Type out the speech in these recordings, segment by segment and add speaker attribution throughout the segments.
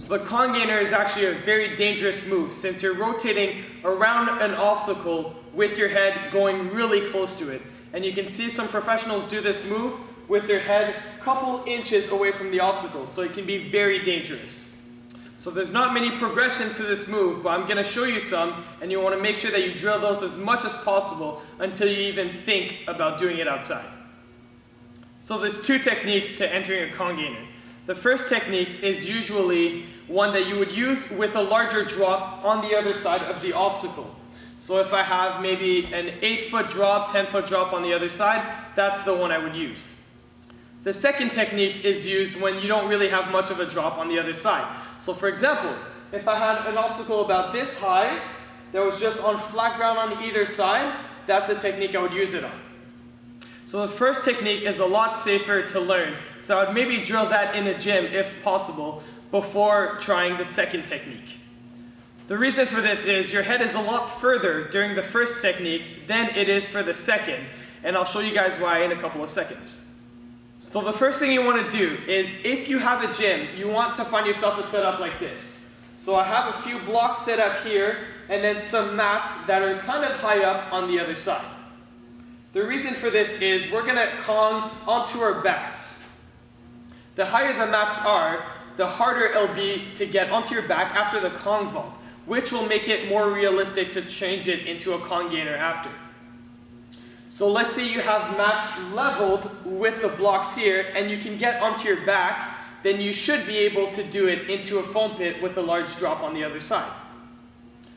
Speaker 1: So the con gainer is actually a very dangerous move since you're rotating around an obstacle with your head going really close to it. And you can see some professionals do this move with their head a couple inches away from the obstacle, so it can be very dangerous. So there's not many progressions to this move, but I'm going to show you some, and you want to make sure that you drill those as much as possible until you even think about doing it outside. So there's two techniques to entering a con gainer. The first technique is usually one that you would use with a larger drop on the other side of the obstacle. So if I have maybe an 8-foot drop, 10-foot drop on the other side, that's the one I would use. The second technique is used when you don't really have much of a drop on the other side. So for example, if I had an obstacle about this high that was just on flat ground on either side, that's the technique I would use it on. So the first technique is a lot safer to learn, so I would maybe drill that in a gym if possible before trying the second technique. The reason for this is your head is a lot further during the first technique than it is for the second, and I'll show you guys why in a couple of seconds. So the first thing you want to do is, if you have a gym, you want to find yourself a setup like this. So I have a few blocks set up here, and then some mats that are kind of high up on the other side. The reason for this is we're going to Kong onto our backs. The higher the mats are, the harder it'll be to get onto your back after the Kong vault, which will make it more realistic to change it into a con gainer after. So let's say you have mats leveled with the blocks here and you can get onto your back, then you should be able to do it into a foam pit with a large drop on the other side.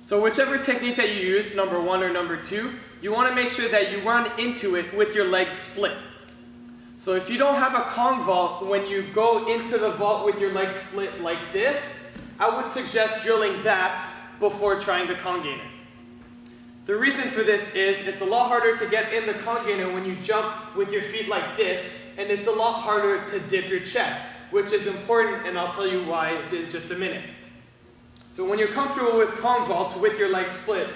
Speaker 1: So whichever technique that you use, number 1 or number 2, you want to make sure that you run into it with your legs split. So if you don't have a Kong vault, when you go into the vault with your legs split like this, I would suggest drilling that before trying the con gainer. The reason for this is it's a lot harder to get in the con gainer when you jump with your feet like this, and it's a lot harder to dip your chest, which is important, and I'll tell you why in just a minute. So when you're comfortable with Kong vaults with your legs split,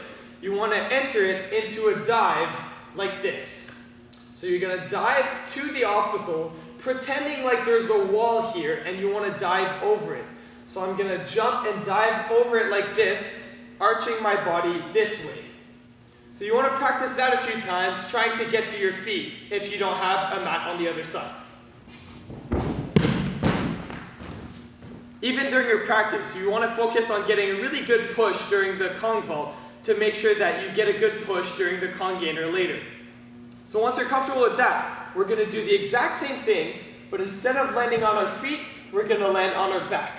Speaker 1: you want to enter it into a dive like this. So you're going to dive to the obstacle, pretending like there's a wall here, and you want to dive over it. So I'm going to jump and dive over it like this, arching my body this way. So you want to practice that a few times, trying to get to your feet if you don't have a mat on the other side. Even during your practice, you want to focus on getting a really good push during the Kong vault to make sure that you get a good push during the con gainer later. So once you're comfortable with that, we're going to do the exact same thing, but instead of landing on our feet, we're going to land on our back.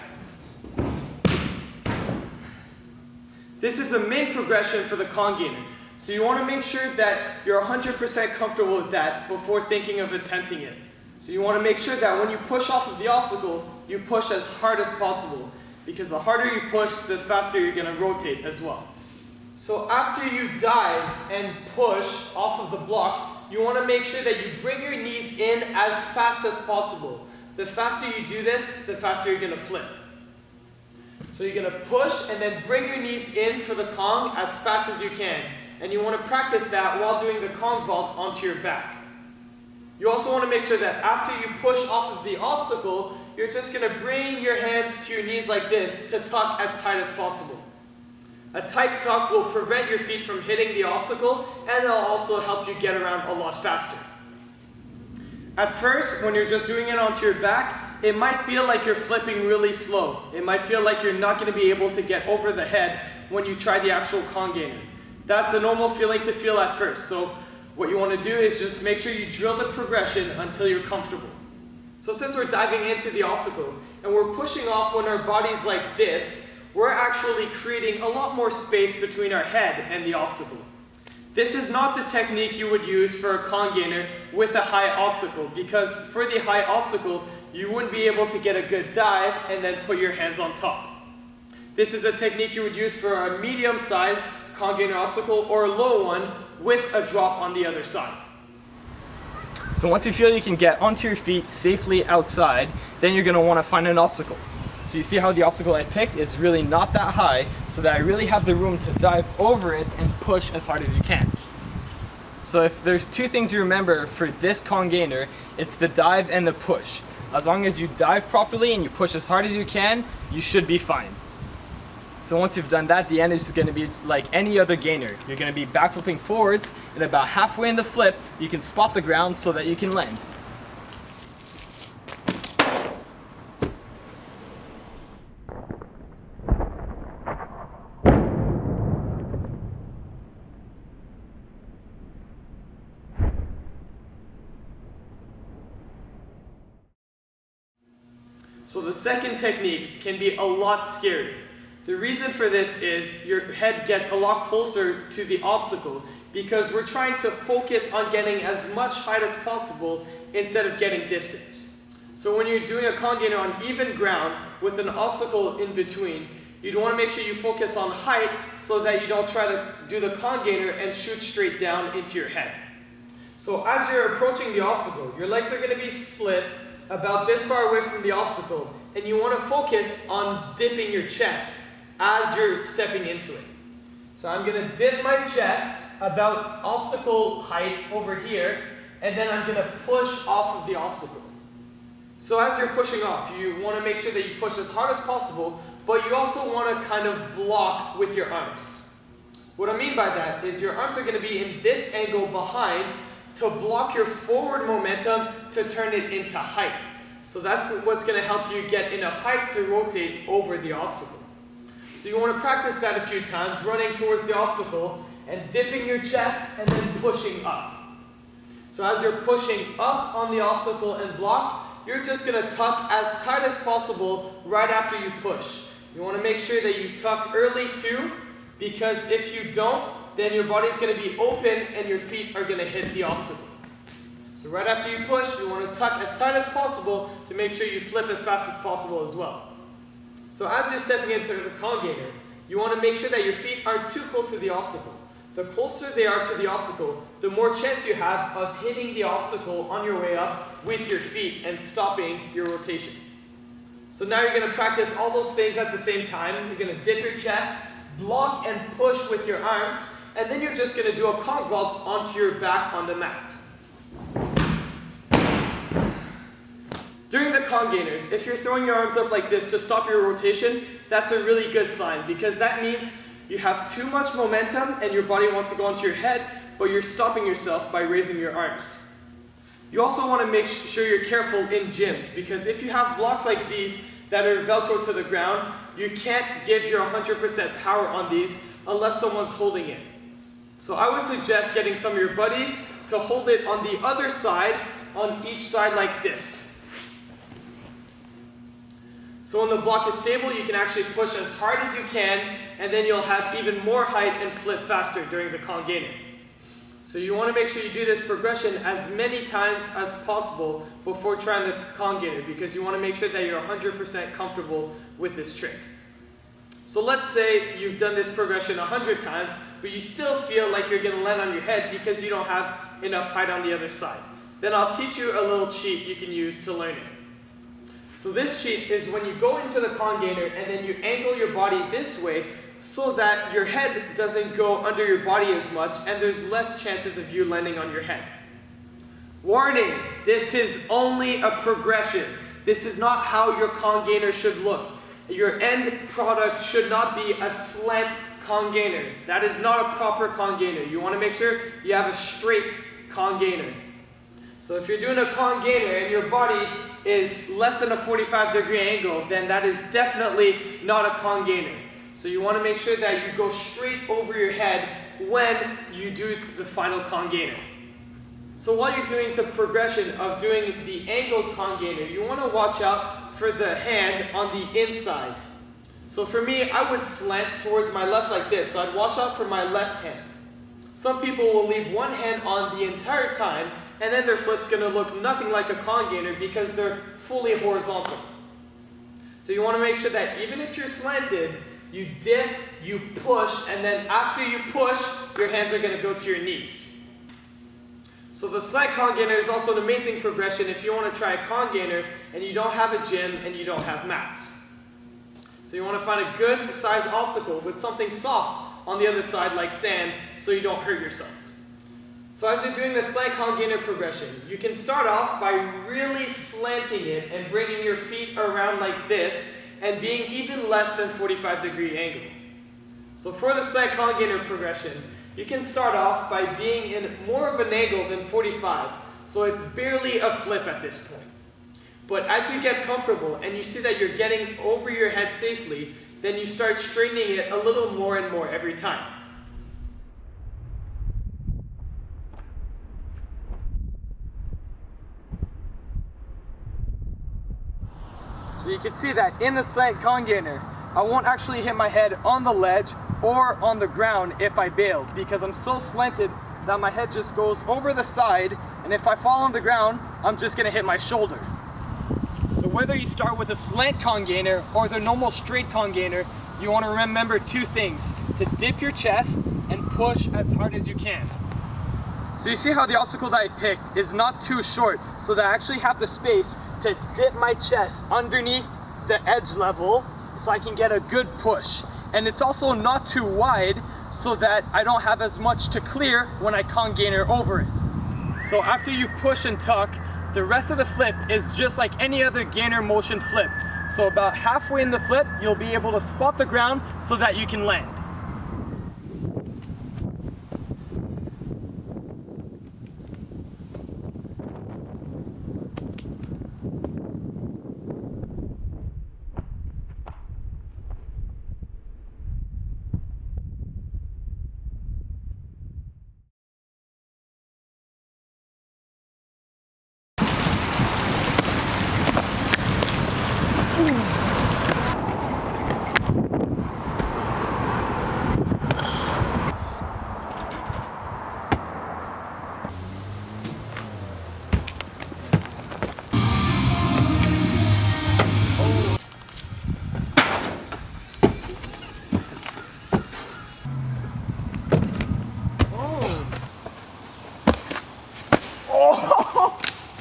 Speaker 1: This is the main progression for the con gainer. So you want to make sure that you're 100% comfortable with that before thinking of attempting it. So you want to make sure that when you push off of the obstacle, you push as hard as possible, because the harder you push, the faster you're going to rotate as well. So after you dive and push off of the block, you want to make sure that you bring your knees in as fast as possible. The faster you do this, the faster you're going to flip. So you're going to push and then bring your knees in for the Kong as fast as you can. And you want to practice that while doing the Kong vault onto your back. You also want to make sure that after you push off of the obstacle, you're just going to bring your hands to your knees like this to tuck as tight as possible. A tight tuck will prevent your feet from hitting the obstacle, and it'll also help you get around a lot faster. At first, when you're just doing it onto your back, it might feel like you're flipping really slow. It might feel like you're not going to be able to get over the head when you try the actual con gainer. That's a normal feeling to feel at first, so what you want to do is just make sure you drill the progression until you're comfortable. So since we're diving into the obstacle, and we're pushing off when our body's like this, we're actually creating a lot more space between our head and the obstacle. This is not the technique you would use for a con gainer with a high obstacle, because for the high obstacle, you wouldn't be able to get a good dive and then put your hands on top. This is a technique you would use for a medium-sized con gainer obstacle or a low one with a drop on the other side. So once you feel you can get onto your feet safely outside, then you're going to want to find an obstacle. So you see how the obstacle I picked is really not that high, so that I really have the room to dive over it and push as hard as you can. So if there's two things you remember for this con gainer, it's the dive and the push.
Speaker 2: As long as you dive properly and you push as hard as you can, you should be fine. So once you've done that, the end is going to be like any other gainer. You're going to be backflipping forwards, and about halfway in the flip, you can spot the ground so that you can land.
Speaker 1: So the second technique can be a lot scary. The reason for this is your head gets a lot closer to the obstacle because we're trying to focus on getting as much height as possible instead of getting distance. So when you're doing a con gainer on even ground with an obstacle in between, you'd want to make sure you focus on height so that you don't try to do the con gainer and shoot straight down into your head. So as you're approaching the obstacle, your legs are going to be split about this far away from the obstacle, and you want to focus on dipping your chest as you're stepping into it. So I'm going to dip my chest about obstacle height over here, and then I'm going to push off of the obstacle. So as you're pushing off, you want to make sure that you push as hard as possible, but you also want to kind of block with your arms. What I mean by that is your arms are going to be in this angle behind to block your forward momentum to turn it into height. So that's what's going to help you get enough height to rotate over the obstacle. So you want to practice that a few times, running towards the obstacle and dipping your chest and then pushing up. So as you're pushing up on the obstacle and block, you're just going to tuck as tight as possible right after you push. You want to make sure that you tuck early too, because if you don't, then your body's going to be open and your feet are going to hit the obstacle. So right after you push, you want to tuck as tight as possible to make sure you flip as fast as possible as well. So as you're stepping into the con gainer, you want to make sure that your feet aren't too close to the obstacle. The closer they are to the obstacle, the more chance you have of hitting the obstacle on your way up with your feet and stopping your rotation. So now you're going to practice all those things at the same time. You're going to dip your chest, block and push with your arms, and then you're just going to do a conch vault onto your back on the mat. During the con gainers, if you're throwing your arms up like this to stop your rotation, that's a really good sign, because that means you have too much momentum and your body wants to go onto your head, but you're stopping yourself by raising your arms. You also want to make sure you're careful in gyms, because if you have blocks like these that are Velcro to the ground, you can't give your 100% power on these unless someone's holding it. So I would suggest getting some of your buddies to hold it on the other side, on each side like this. So when the block is stable, you can actually push as hard as you can, and then you'll have even more height and flip faster during the con gainer. So you want to make sure you do this progression as many times as possible before trying the con gainer, because you want to make sure that you're 100% comfortable with this trick. So let's say you've done this progression 100 times, but you still feel like you're going to land on your head because you don't have enough height on the other side. Then I'll teach you a little cheat you can use to learn it. So this cheat is when you go into the con gainer and then you angle your body this way so that your head doesn't go under your body as much and there's less chances of you landing on your head. Warning, this is only a progression. This is not how your con gainer should look. Your end product should not be a slant con gainer. That is not a proper con gainer. You want to make sure you have a straight con gainer. So if you're doing a con gainer and your body is less than a 45-degree angle, then that is definitely not a con gainer. So you want to make sure that you go straight over your head when you do the final con gainer. So while you're doing the progression of doing the angled con gainer, you want to watch out for the hand on the inside. So for me, I would slant towards my left like this, so I'd watch out for my left hand. Some people will leave one hand on the entire time, and then their flip's going to look nothing like a con gainer because they're fully horizontal. So you want to make sure that even if you're slanted, you dip, you push, and then after you push, your hands are going to go to your knees. So the slant con gainer is also an amazing progression if you want to try a con gainer and you don't have a gym and you don't have mats. So you want to find a good size obstacle with something soft on the other side like sand so you don't hurt yourself. So as you're doing the slight con gainer progression, you can start off by really slanting it and bringing your feet around like this and being even less than 45-degree angle. So for the slight con gainer progression, you can start off by being in more of an angle than 45, so it's barely a flip at this point. But as you get comfortable and you see that you're getting over your head safely, then you start straightening it a little more and more every time. So you can see that in the slight con gainer, I won't actually hit my head on the ledge or on the ground if I bail, because I'm so slanted that my head just goes over the side, and if I fall on the ground, I'm just gonna hit my shoulder. So whether you start with a slant con gainer or the normal straight con gainer, you wanna remember two things: to dip your chest and push as hard as you can. So you see how the obstacle that I picked is not too short, so that I actually have the space to dip my chest underneath the edge level so I can get a good push. And it's also not too wide so that I don't have as much to clear when I con gainer over it. So after you push and tuck, the rest of the flip is just like any other gainer motion flip. So about halfway in the flip, you'll be able to spot the ground so that you can land.